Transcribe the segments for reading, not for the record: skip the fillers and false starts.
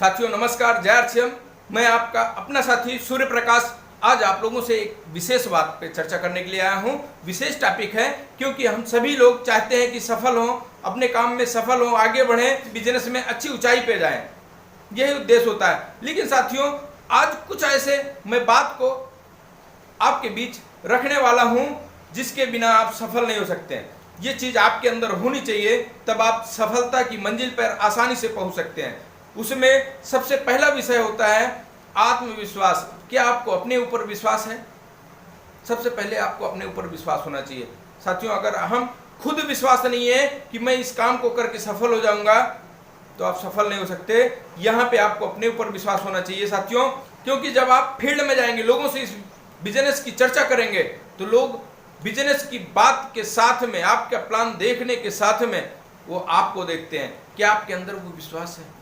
साथियों नमस्कार, जय श्याम। मैं आपका अपना साथी सूर्य प्रकाश आज आप लोगों से एक विशेष बात पे चर्चा करने के लिए आया हूँ। विशेष टॉपिक है क्योंकि हम सभी लोग चाहते हैं कि सफल हों, अपने काम में सफल हों, आगे बढ़ें, बिजनेस में अच्छी ऊंचाई पे जाएं, यही उद्देश्य होता है। लेकिन साथियों आज कुछ ऐसे मैं बात को आपके बीच रखने वाला हूँ जिसके बिना आप सफल नहीं हो सकते हैं। ये चीज़ आपके अंदर होनी चाहिए, तब आप सफलता की मंजिल पर आसानी से पहुँच सकते हैं। उसमें सबसे पहला विषय होता है आत्मविश्वास। क्या आपको अपने ऊपर विश्वास है? सबसे पहले आपको अपने ऊपर विश्वास होना चाहिए। साथियों अगर हम खुद विश्वास नहीं है कि मैं इस काम को करके सफल हो जाऊंगा, तो आप सफल नहीं हो सकते। यहाँ पे आपको अपने ऊपर विश्वास होना चाहिए साथियों, क्योंकि जब आप फील्ड में जाएंगे, लोगों से इस बिजनेस की चर्चा करेंगे, तो लोग बिजनेस की बात के साथ में, आपका प्लान देखने के साथ में वो आपको देखते हैं। क्या आपके अंदर वो विश्वास है?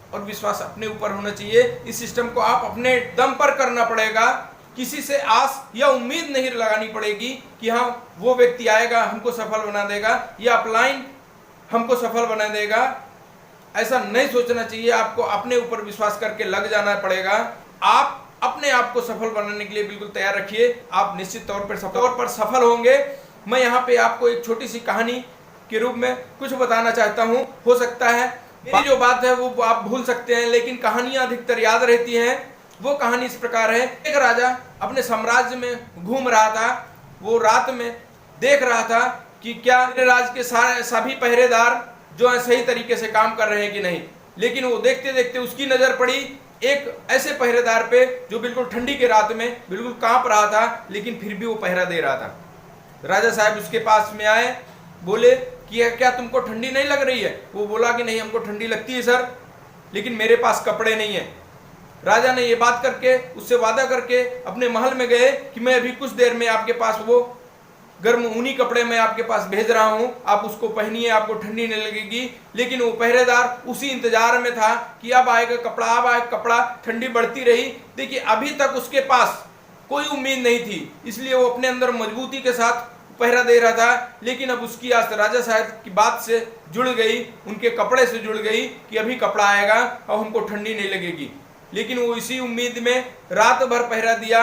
और विश्वास अपने ऊपर होना चाहिए। इस सिस्टम को आप अपने दम पर करना पड़ेगा। किसी से आस या उम्मीद नहीं लगानी पड़ेगी कि हाँ वो व्यक्ति आएगा हमको सफल बना देगा या अपलाइन हमको सफल बना देगा। ऐसा नहीं सोचना चाहिए। आपको अपने ऊपर विश्वास करके लग जाना पड़ेगा। आप अपने आप को सफल बनाने के लिए बिल्कुल तैयार रखिए। आप निश्चित तौर पर सफल होंगे। मैं यहाँ पे आपको एक छोटी सी कहानी के रूप में कुछ बताना चाहता हूँ। हो सकता है मेरी जो बात है वो आप भूल सकते हैं, लेकिन कहानियां अधिकतर याद रहती हैं। वो कहानी इस प्रकार है। एक राजा अपने साम्राज्य में घूम रहा था। वो रात में देख रहा था कि क्या मेरे राज्य के सारे सभी पहरेदार जो है सही तरीके से काम कर रहे हैं कि नहीं। लेकिन वो देखते देखते उसकी नजर पड़ी एक ऐसे पहरेदार पे जो बिल्कुल ठंडी के रात में बिल्कुल कांप रहा था, लेकिन फिर भी वो पहरा दे रहा था। राजा साहब उसके पास में आए, बोले कि क्या तुमको ठंडी नहीं लग रही है? वो बोला कि नहीं हमको ठंडी लगती है सर, लेकिन मेरे पास कपड़े नहीं है। राजा ने ये बात करके उससे वादा करके अपने महल में गए कि मैं अभी कुछ देर में आपके पास वो गर्म ऊनी कपड़े मैं आपके पास भेज रहा हूँ, आप उसको पहनिए, आपको ठंडी नहीं लगेगी। लेकिन वो पहरेदार उसी इंतजार में था कि अब आएगा कपड़ा, अब आएगा कपड़ा। ठंडी बढ़ती रही। देखिए अभी तक उसके पास कोई उम्मीद नहीं थी, इसलिए वो अपने अंदर मजबूती के साथ पहरा दे रहा था। लेकिन अब उसकी आस राजा साहब की बात से जुड़ गई, उनके कपड़े से जुड़ गई कि अभी कपड़ा आएगा और हमको ठंडी नहीं लगेगी। लेकिन वो इसी उम्मीद में रात भर पहरा दिया।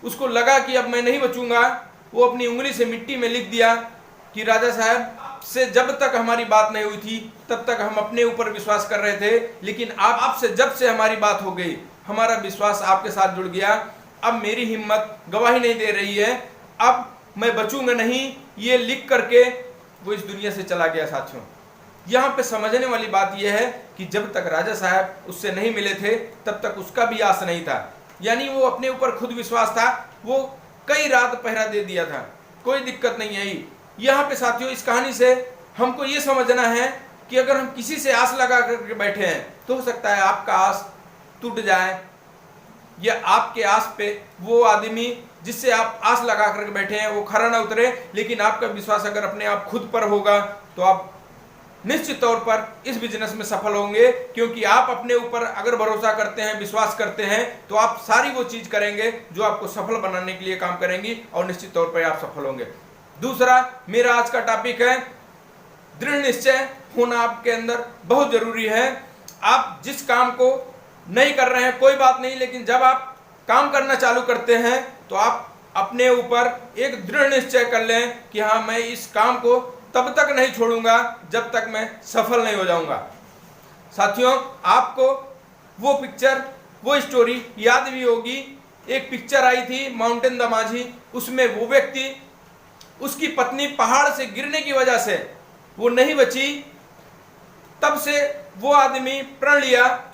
उसको लगा कि अब मैं नहीं बचूंगा। वो अपनी उंगली से मिट्टी में लिख दिया कि राजा साहब से जब तक हमारी बात नहीं हुई थी तब तक हम अपने ऊपर विश्वास कर रहे थे, लेकिन आपसे जब से हमारी बात हो गई हमारा विश्वास आपके साथ जुड़ गया। अब मेरी हिम्मत गवाही नहीं दे रही है, अब मैं बचूंगा नहीं। ये लिख करके वो इस दुनिया से चला गया। साथियों यहाँ पे समझने वाली बात यह है कि जब तक राजा साहब उससे नहीं मिले थे तब तक उसका भी आस नहीं था। यानी वो अपने ऊपर खुद विश्वास था। वो कई रात पहरा दे दिया था, कोई दिक्कत नहीं आई। यहाँ पे साथियों इस कहानी से हमको ये समझना है कि अगर हम किसी से आस लगा करके बैठे हैं तो हो सकता है आपका आस टूट जाए, या आपके आस पे वो आदमी जिससे आप आस लगा करके बैठे हैं वो खरा ना उतरे। लेकिन आपका विश्वास अगर अपने आप खुद पर होगा तो आप निश्चित तौर पर इस बिजनेस में सफल होंगे, क्योंकि आप अपने ऊपर अगर भरोसा करते हैं, विश्वास करते हैं, तो आप सारी वो चीज करेंगे जो आपको सफल बनाने के लिए काम करेंगी और निश्चित तौर पर आप सफल होंगे। दूसरा मेरा आज का टॉपिक है दृढ़ निश्चय होना आपके अंदर बहुत जरूरी है। आप जिस काम को नहीं कर रहे हैं कोई बात नहीं, लेकिन जब आप काम करना चालू करते हैं तो आप अपने ऊपर एक दृढ़ निश्चय कर लें कि हाँ मैं इस काम को तब तक नहीं छोड़ूंगा जब तक मैं सफल नहीं हो जाऊंगा। साथियों आपको वो पिक्चर, वो स्टोरी याद भी होगी। एक पिक्चर आई थी माउंटेन द माझी। उसमें वो व्यक्ति, उसकी पत्नी पहाड़ से गिरने की वजह से वो नहीं बची। तब से वो आदमी प्रण लिया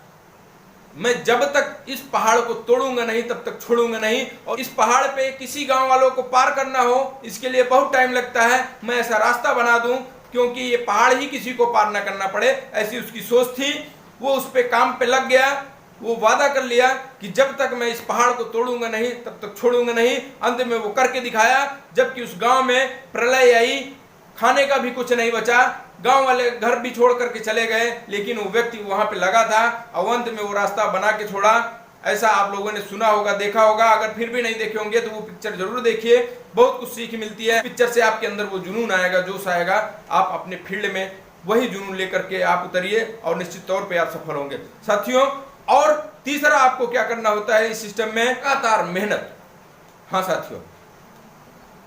मैं जब तक इस पहाड़ को तोड़ूंगा नहीं तब तक छोड़ूंगा नहीं। और इस पहाड़ पे किसी गांव वालों को पार करना हो इसके लिए बहुत टाइम लगता है, मैं ऐसा रास्ता बना दूं क्योंकि ये पहाड़ ही किसी को पार ना करना पड़े, ऐसी उसकी सोच थी। वो उस पे काम पे लग गया। वो वादा कर लिया कि जब तक मैं इस पहाड़ को तोड़ूंगा नहीं तब तक छोड़ूंगा नहीं। अंत में वो करके दिखाया। जबकि उस गांव में प्रलय आई, खाने का भी कुछ नहीं बचा, गांव वाले घर भी छोड़ करके चले गए, लेकिन वो व्यक्ति वहां पे लगा था और अंत में वो रास्ता बना के छोड़ा। ऐसा आप लोगों ने सुना होगा, देखा होगा। अगर फिर भी नहीं देखे होंगे तो वो पिक्चर जरूर देखिए, बहुत कुछ सीख मिलती है। पिक्चर से आपके अंदर वो जुनून आएगा, जोश आएगा। आप अपने फील्ड में वही जुनून लेकर के आप उतरिए और निश्चित तौर पे आप सफल होंगे साथियों। और तीसरा आपको क्या करना होता है इस सिस्टम में, लगातार मेहनत। हाँ साथियों,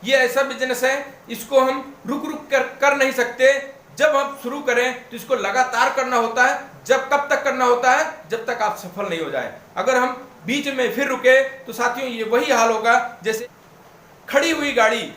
ये ऐसा बिजनेस है, इसको हम रुक रुक कर नहीं सकते। जब हम शुरू करें तो इसको लगातार करना होता है। जब कब तक करना होता है, जब तक आप सफल नहीं हो जाए। अगर हम बीच में फिर रुके तो साथियों ये वही हाल होगा जैसे खड़ी हुई गाड़ी,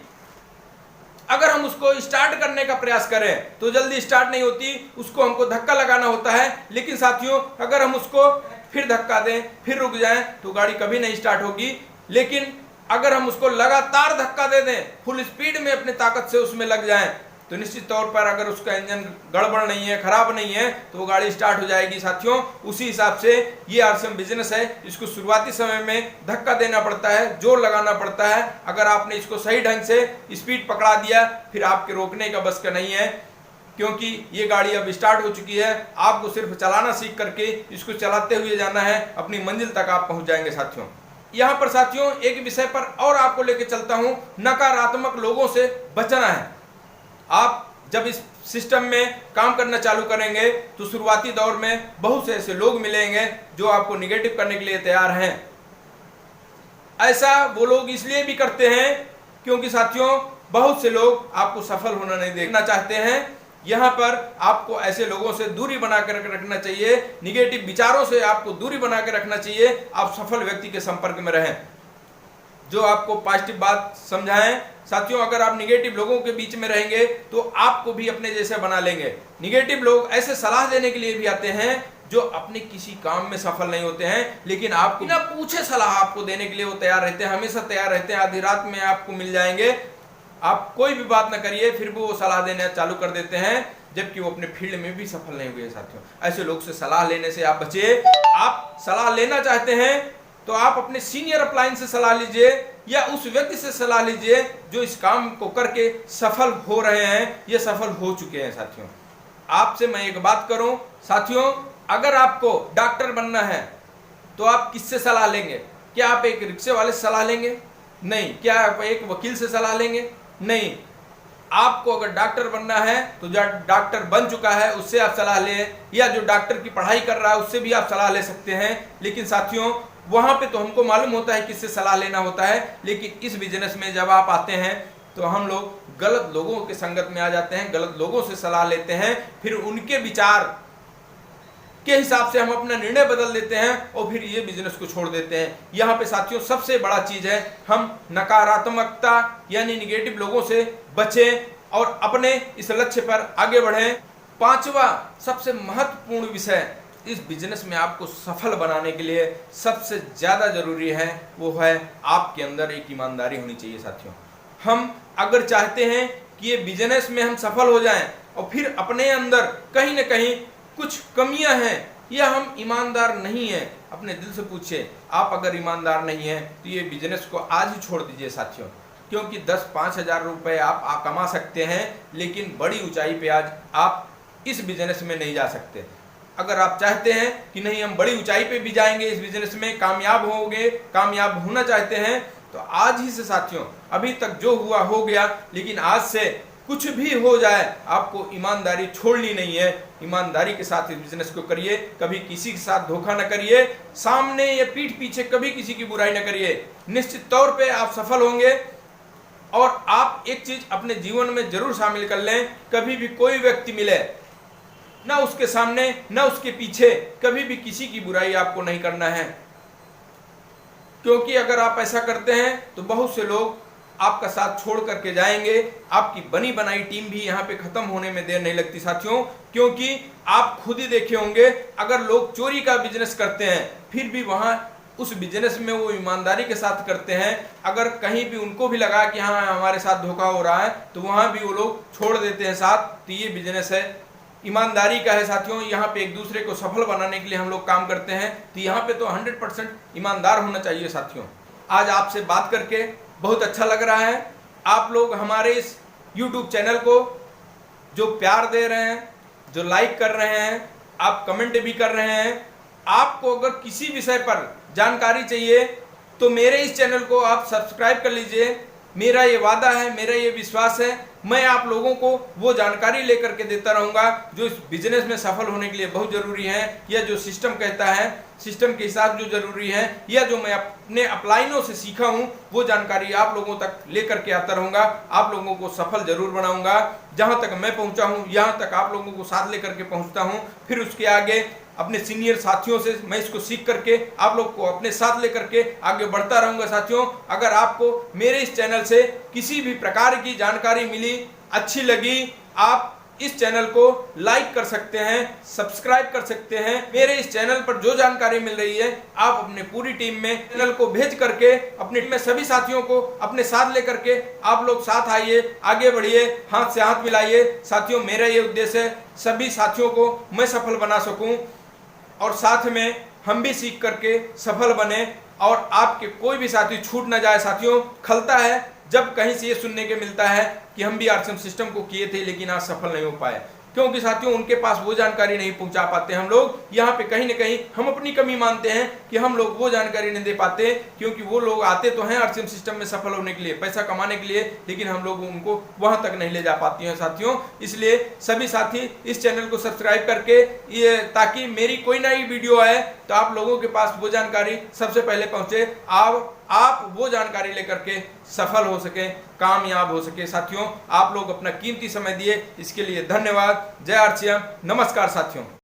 अगर हम उसको स्टार्ट करने का प्रयास करें तो जल्दी स्टार्ट नहीं होती, उसको हमको धक्का लगाना होता है। लेकिन साथियों अगर हम उसको फिर धक्का दें, फिर रुक जाएं, तो गाड़ी कभी नहीं स्टार्ट होगी। लेकिन अगर हम उसको लगातार धक्का दे दें, फुल स्पीड में अपनी ताकत से उसमें लग जाएं, तो निश्चित तौर पर अगर उसका इंजन गड़बड़ नहीं है, खराब नहीं है, तो वो गाड़ी स्टार्ट हो जाएगी साथियों। उसी हिसाब से ये आरसीएम बिजनेस है, इसको शुरुआती समय में धक्का देना पड़ता है, जोर लगाना पड़ता है। अगर आपने इसको सही ढंग से स्पीड पकड़ा दिया, फिर आपके रोकने का बस का नहीं है, क्योंकि ये गाड़ी अब स्टार्ट हो चुकी है। आपको सिर्फ चलाना सीख करके इसको चलाते हुए जाना है, अपनी मंजिल तक आप पहुंच जाएंगे साथियों। यहाँ पर साथियों एक विषय पर और आपको लेके चलता हूं, नकारात्मक लोगों से बचना है। आप जब इस सिस्टम में काम करना चालू करेंगे तो शुरुआती दौर में बहुत से ऐसे लोग मिलेंगे जो आपको निगेटिव करने के लिए तैयार हैं। ऐसा वो लोग इसलिए भी करते हैं क्योंकि साथियों बहुत से लोग आपको सफल होना नहीं देखना चाहते हैं। यहाँ पर आपको ऐसे लोगों से दूरी बना कर रखना चाहिए, निगेटिव विचारों से आपको दूरी बना कर रखना चाहिए। आप सफल व्यक्ति के संपर्क में रहें जो आपको पॉजिटिव बात समझाएं। साथियों अगर आप निगेटिव लोगों के बीच में रहेंगे तो आपको भी अपने जैसे बना लेंगे। निगेटिव लोग ऐसे सलाह देने के लिए भी आते हैं जो अपने किसी काम में सफल नहीं होते हैं, लेकिन आपको बिना पूछे सलाह आपको देने के लिए वो तैयार रहते हैं, हमेशा तैयार रहते हैं। आधी रात में आपको मिल जाएंगे, आप कोई भी बात ना करिए, फिर भी वो सलाह देना चालू कर देते हैं, जबकि वो अपने फील्ड में भी सफल नहीं हुए साथियों। ऐसे लोग से सलाह लेने से आप बचिए। आप सलाह लेना चाहते हैं तो आप अपने सीनियर अपलाइन से सलाह लीजिए या उस व्यक्ति से सलाह लीजिए जो इस काम को करके सफल हो रहे हैं, ये सफल हो चुके हैं साथियों। आपसे मैं एक बात करूं साथियों, अगर आपको डॉक्टर बनना है तो आप किससे सलाह लेंगे? क्या आप एक रिक्शे वाले से सलाह लेंगे? नहीं। क्या आप एक वकील से सलाह लेंगे? नहीं। आपको अगर डॉक्टर बनना है तो जो डॉक्टर बन चुका है उससे आप सलाह लें, या जो डॉक्टर की पढ़ाई कर रहा है उससे भी आप सलाह ले सकते हैं। लेकिन साथियों वहां पे तो हमको मालूम होता है किससे सलाह लेना होता है, लेकिन इस बिजनेस में जब आप आते हैं तो हम लोग गलत लोगों के संगत में आ जाते हैं, गलत लोगों से सलाह लेते हैं, फिर उनके विचार के हिसाब से हम अपना निर्णय बदल देते हैं और फिर ये बिजनेस को छोड़ देते हैं। यहाँ पे साथियों सबसे बड़ा चीज है हम नकारात्मकता यानी निगेटिव लोगों से बचें और अपने इस लक्ष्य पर आगे बढ़ें। पांचवा सबसे महत्वपूर्ण विषय इस बिजनेस में आपको सफल बनाने के लिए सबसे ज्यादा जरूरी है, वो है आपके अंदर एक ईमानदारी होनी चाहिए साथियों। हम अगर चाहते हैं कि ये बिजनेस में हम सफल हो जाएं और फिर अपने अंदर कहीं ना कहीं कुछ कमियां हैं या हम ईमानदार नहीं हैं, अपने दिल से पूछिए। आप अगर ईमानदार नहीं हैं तो ये बिजनेस को आज ही छोड़ दीजिए साथियों, क्योंकि 10-5 हजार रुपए आप कमा सकते हैं, लेकिन बड़ी ऊंचाई पे आज आप इस बिजनेस में नहीं जा सकते। अगर आप चाहते हैं कि नहीं हम बड़ी ऊंचाई पे भी जाएंगे, इस बिजनेस में कामयाब होंगे, कामयाब होना चाहते हैं, तो आज ही से साथियों, अभी तक जो हुआ हो गया, लेकिन आज से कुछ भी हो जाए आपको ईमानदारी छोड़नी नहीं है। ईमानदारी के साथ इस बिजनेस को करिए, कभी किसी के साथ धोखा न करिए, सामने या पीठ पीछे कभी किसी की बुराई न करिए। निश्चित तौर पे आप सफल होंगे। और आप एक चीज अपने जीवन में जरूर शामिल कर लें, कभी भी कोई व्यक्ति मिले ना उसके सामने ना उसके पीछे कभी भी किसी की बुराई आपको नहीं करना है, क्योंकि अगर आप ऐसा करते हैं तो बहुत से लोग आपका साथ छोड़ करके जाएंगे। आपकी बनी बनाई टीम भी यहाँ पे खत्म होने में देर नहीं लगती साथियों, क्योंकि आप खुद ही देखे होंगे अगर लोग चोरी का बिजनेस करते हैं फिर भी वहां उस बिजनेस में वो ईमानदारी के साथ करते हैं। अगर कहीं भी उनको भी लगा कि हाँ हमारे साथ धोखा हो रहा है तो वहां भी वो लोग छोड़ देते हैं साथ। तो ये बिजनेस है ईमानदारी का है साथियों। यहाँ पे एक दूसरे को सफल बनाने के लिए हम लोग काम करते हैं, तो यहाँ पे तो 100% ईमानदार होना चाहिए साथियों। आज आपसे बात करके बहुत अच्छा लग रहा है। आप लोग हमारे इस YouTube चैनल को जो प्यार दे रहे हैं, जो लाइक कर रहे हैं, आप कमेंट भी कर रहे हैं। आपको अगर किसी विषय पर जानकारी चाहिए तो मेरे इस चैनल को आप सब्सक्राइब कर लीजिए, मेरा ये वादा है, मेरा ये विश्वास है, मैं आप लोगों को वो जानकारी लेकर के देता रहूँगा जो इस बिजनेस में सफल होने के लिए बहुत ज़रूरी है, या जो सिस्टम कहता है, सिस्टम के हिसाब जो ज़रूरी है, या जो मैं अपने अपलाइनों से सीखा हूँ वो जानकारी आप लोगों तक लेकर के आता रहूँगा। आप लोगों को सफल जरूर बनाऊँगा। जहाँ तक मैं पहुँचा हूँ यहाँ तक आप लोगों को साथ लेकर के पहुँचता हूँ। फिर उसके आगे अपने सीनियर साथियों से मैं इसको सीख करके आप लोग को अपने साथ लेकर के आगे बढ़ता रहूँगा। साथियों, अगर आपको मेरे इस चैनल से किसी भी प्रकार की जानकारी मिली, अच्छी लगी, आप इस चैनल को लाइक कर सकते हैं, सब्सक्राइब कर सकते हैं। मेरे इस चैनल पर जो जानकारी मिल रही है आप अपने पूरी टीम में चैनल को भेज करके अपनी टीम में सभी साथियों को अपने साथ लेकर के आप लोग साथ आइए, आगे बढ़िए, हाथ से हाथ मिलाइए। साथियों, मेरा ये उद्देश्य है सभी साथियों को मैं सफल बना सकूं और साथ में हम भी सीख करके सफल बने और आपके कोई भी साथी छूट ना जाए। साथियों, खलता है जब कहीं से ये सुनने के मिलता है कि हम भी आरसीएम सिस्टम को किए थे लेकिन आज सफल नहीं हो पाए, क्योंकि साथियों उनके पास वो जानकारी नहीं पहुंचा पाते। हम लोग यहाँ पे कहीं ना कहीं हम अपनी कमी मानते हैं कि हम लोग वो जानकारी नहीं दे पाते, क्योंकि वो लोग आते तो हैं आरसीएम सिस्टम में सफल होने के लिए, पैसा कमाने के लिए, लेकिन हम लोग उनको वहां तक नहीं ले जा पाते हैं। साथियों, इसलिए सभी साथी इस चैनल को सब्सक्राइब करके ये, ताकि मेरी कोई नई वीडियो आए तो आप लोगों के पास वो जानकारी सबसे पहले पहुंचे, आप वो जानकारी लेकर के सफल हो सके, कामयाब हो सके। साथियों, आप लोग अपना कीमती समय दिए, इसके लिए धन्यवाद। जय आरसीएम। नमस्कार साथियों।